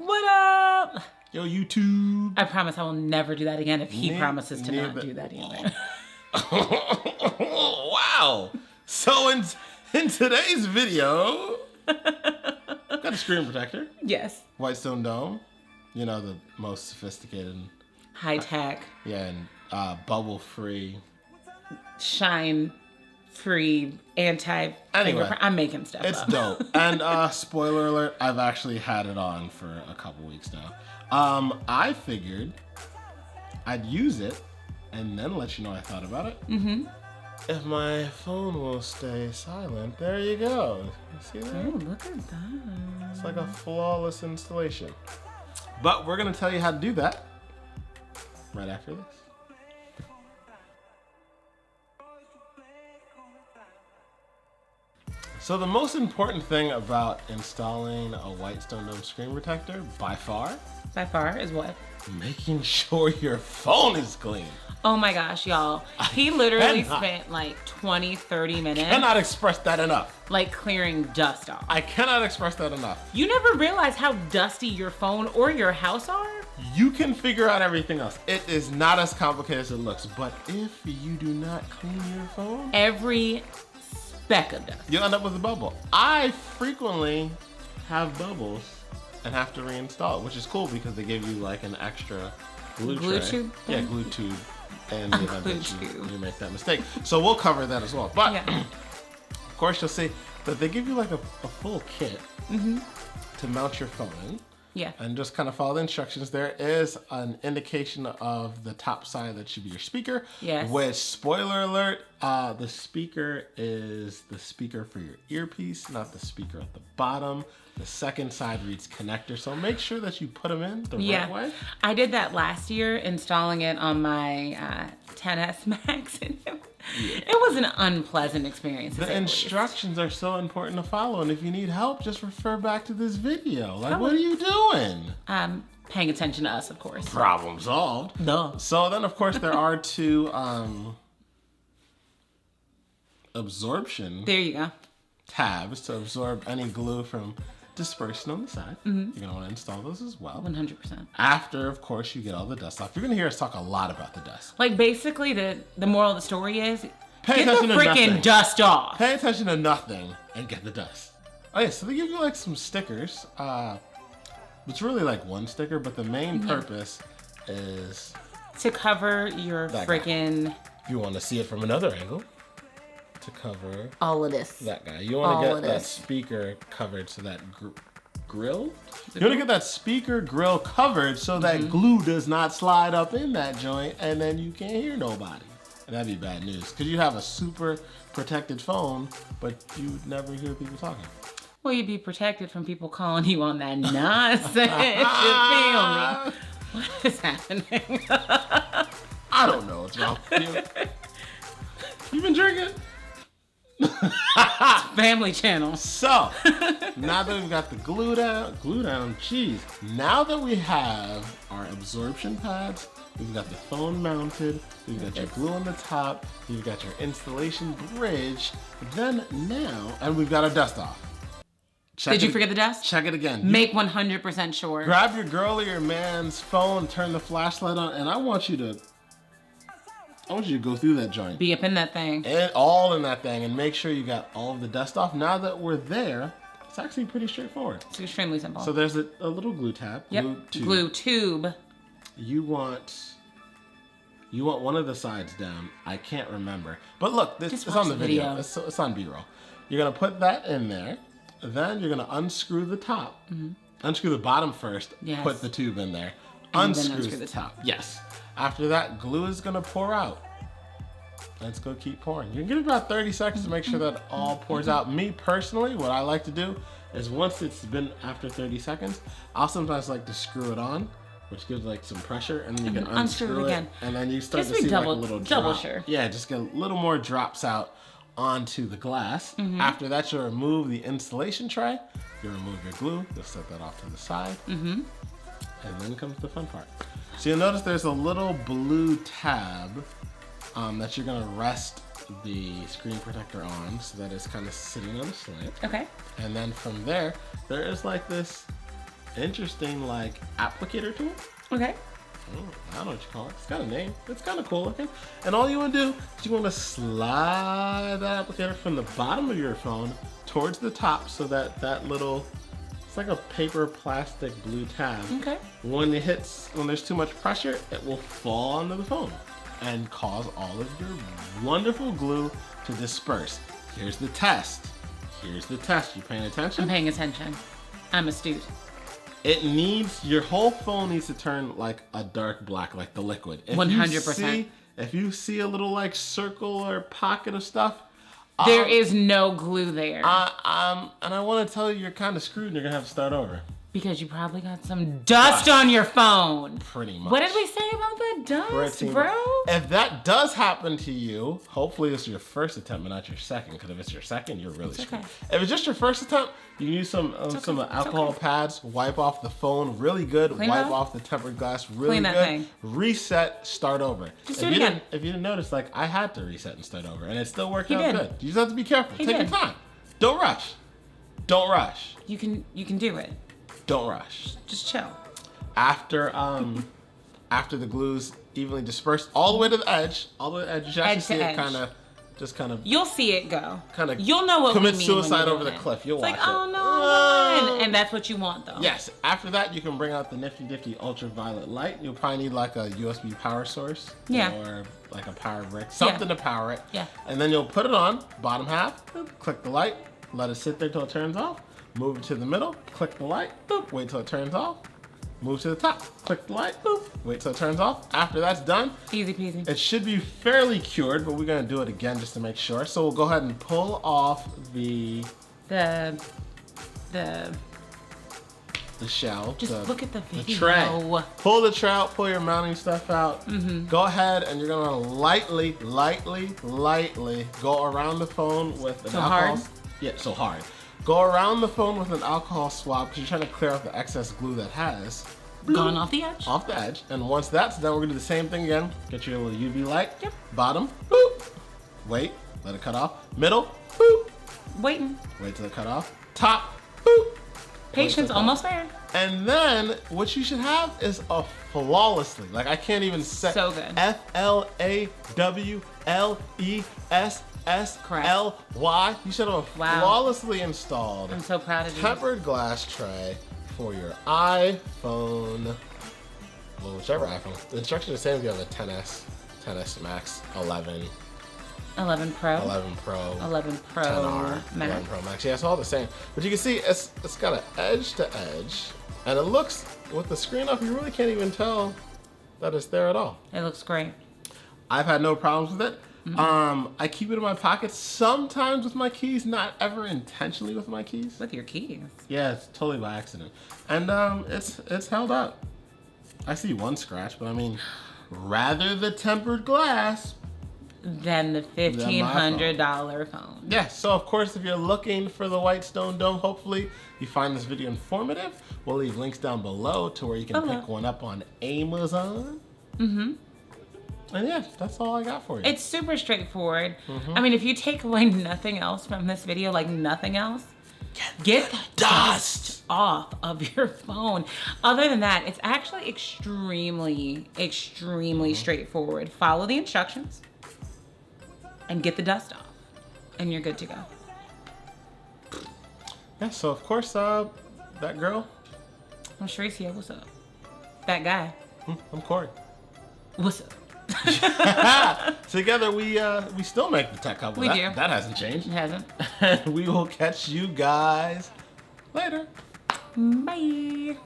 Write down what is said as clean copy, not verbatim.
What up? Yo, YouTube. I promise I will never do that again if he promises to not do that either. Wow. So in today's video, got a screen protector. Yes. WhiteStone Dome. You know, the most sophisticated. High tech. Yeah, and bubble free. Shine free, anti. Anyway, I'm making stuff it's up. dope. And spoiler alert, I've actually had it on for a couple weeks now. I figured I'd use it and then let you know I thought about it. Mm-hmm. If my phone will stay silent, there you go. You see that? Oh, look at that. It's like a flawless installation. But we're gonna tell you how to do that right after this. So the most important thing about installing a WhiteStone Dome screen protector, by far, is what? making sure your phone is clean. Oh my gosh, y'all. He literally spent like 20, 30 minutes. Cannot express that enough. Like clearing dust off. I cannot express that enough. You never realize how dusty your phone or your house are? You can figure out everything else. It is not as complicated as it looks. But if you do not clean your phone, every speck of dust, you'll end up with a bubble. I frequently have bubbles and have to reinstall it, which is cool because they give you like an extra glue tray. Tube? Yeah, glue tube. And the event that you make that mistake. So we'll cover that as well. But yeah. Of course you'll see that they give you like a full kit to mount your phone in. Yeah. And just kind of follow the instructions. There is an indication of the top side that should be your speaker. Yes. Which, spoiler alert, the speaker is the speaker for your earpiece, not the speaker at the bottom. The second side reads connector, so make sure that you put them in the right way. I did that last year, installing it on my 10S Max, and it was an unpleasant experience. The instructions are so important to follow, and if you need help, just refer back to this video. Like, what are you doing? Paying attention to us, of course. Problem solved. Duh. So then, of course, there are two absorption There you go. tabs to absorb any glue from Dispersion on the side. You're going to want to install those as well. 100%. After, of course, you get all the dust off. You're going to hear us talk a lot about the dust. Like, basically, the moral of the story is, Pay get attention the to freaking nothing. dust off. Pay attention to nothing and get the dust. Oh yeah, so they give you like some stickers. It's really like one sticker, but the main purpose is to cover your freaking... If you want to see it from another angle, to cover all of this. That guy. You want to get that speaker covered so that grill? You want to get that speaker grill covered so that glue does not slide up in that joint and then you can't hear nobody. And that'd be bad news because you'd have a super protected phone, but you'd never hear people talking. Well, you'd be protected from people calling you on that nonsense. You feel me? What is happening? I don't know what's wrong with you. You been drinking? Family channel. So, now that we've got the glue down, jeez. Now that we have our absorption pads, we've got the phone mounted, we've got your glue on the top, you've got your installation bridge, then now, and we've got our dust off. Did you forget the dust? Check it again. Make 100% sure. Grab your girl or your man's phone, turn the flashlight on, and I want you to go through that joint. Be up in that thing. And all in that thing, and make sure you got all of the dust off. Now that we're there, it's actually pretty straightforward. It's extremely simple. So there's a little glue tab. Yep. Glue tube. You want one of the sides down. I can't remember. But look, it's on the video. It's on B-roll. You're going to put that in there. Then you're going to unscrew the top. Unscrew the bottom first. Yes. Put the tube in there. Unscrew the top. Yes. After that, glue is going to pour out. Let's go keep pouring. You can give it about 30 seconds to make sure that all pours out. Me personally, what I like to do is once it's been after 30 seconds, I'll sometimes like to screw it on, which gives like some pressure, and then you can unscrew it again. And then you start to see like a little drop. Yeah, just get a little more drops out onto the glass. After that, you'll remove the installation tray. You'll remove your glue. You'll set that off to the side. And then comes the fun part. So you'll notice there's a little blue tab that you're gonna rest the screen protector on so that it's kind of sitting on a slant. Okay. And then from there, there is like this interesting like applicator tool. Okay. I don't know what you call it. It's got a name. It's kind of cool looking. And all you want to do is you want to slide that applicator from the bottom of your phone towards the top so that that little, it's like a paper plastic blue tab. Okay. When there's too much pressure, it will fall onto the phone and cause all of your wonderful glue to disperse. Here's the test. Here's the test. You paying attention? I'm paying attention. I'm astute. Your whole phone needs to turn like a dark black, like the liquid. 100%. If you see a little like circle or pocket of stuff, there is no glue there. and I want to tell you, you're kind of screwed and you're going to have to start over. Because you probably got some dust on your phone. Pretty much. What did we say about the dust, bro? If that does happen to you, hopefully it's your first attempt, but not your second. Because if it's your second, you're really screwed. Okay. If it's just your first attempt, you can use some alcohol pads, wipe off the phone really good, wipe off the tempered glass really good, thing. reset, start over. Just do it again. If you didn't notice, like I had to reset and start over, and it still worked out good. You just have to be careful. Take your time. Don't rush. Don't rush. You can do it. Don't rush. Just chill. After the glue's evenly dispersed all the way to the edge, you actually see it kind of. You'll see it go. Kind of. You'll know what we mean. Commit suicide over the cliff. You'll watch it. It's like, oh no, and that's what you want though. Yes. After that, you can bring out the nifty ultraviolet light. You'll probably need like a USB power source. Yeah. Or like a power brick, something to power it. Yeah. And then you'll put it on, bottom half. Boop, click the light. Let it sit there till it turns off. Move it to the middle. Click the light. Boop. Wait till it turns off. Move to the top. Click the light. Boop. Wait till it turns off. After that's done, easy peasy. it should be fairly cured, but we're gonna do it again just to make sure. So we'll go ahead and pull off the shell. Just look at the video. The tray. Pull the tray out. Pull your mounting stuff out. Go ahead and you're gonna lightly go around the phone with an alcohol. Yeah, so hard. Go around the phone with an alcohol swab because you're trying to clear out the excess glue that has gone off the edge. Off the edge. And once that's done, we're gonna do the same thing again. Get your little UV light. Yep. Bottom. Boop. Wait. Let it cut off. Middle. Boop. Waiting. Wait till it cut off. Top. Boop. Patience, almost there. And then what you should have is a flawlessly, like I can't even say. So good. FLAWLESSLY. You should have a flawlessly installed. I'm so proud of you. Tempered glass tray for your iPhone. Well, whichever iPhone. The instructions are the same if you have a 10S, 10S Max, 11 Pro, 11 Pro 10R, Max. 11 Pro Max. Yeah, it's all the same. But you can see it's got an edge to edge. And it looks, with the screen up, you really can't even tell that it's there at all. It looks great. I've had no problems with it. I keep it in my pocket sometimes with my keys, not ever intentionally with my keys. With your keys? Yeah, it's totally by accident. And it's held up. I see one scratch, but I mean, rather the tempered glass than the $1,500 phone. Yeah, so of course, if you're looking for the WhiteStone Dome, hopefully you find this video informative. We'll leave links down below to where you can pick one up on Amazon. And yeah, that's all I got for you. It's super straightforward. I mean, if you take away nothing else from this video, like nothing else, get the dust off of your phone. Other than that, it's actually extremely straightforward. Follow the instructions and get the dust off, and you're good to go. Yeah, so of course, that girl. I'm Charisse here. What's up? That guy. I'm Corey. What's up? Together we still make the tech couple. We do. That hasn't changed. It hasn't. And we will catch you guys later. Bye.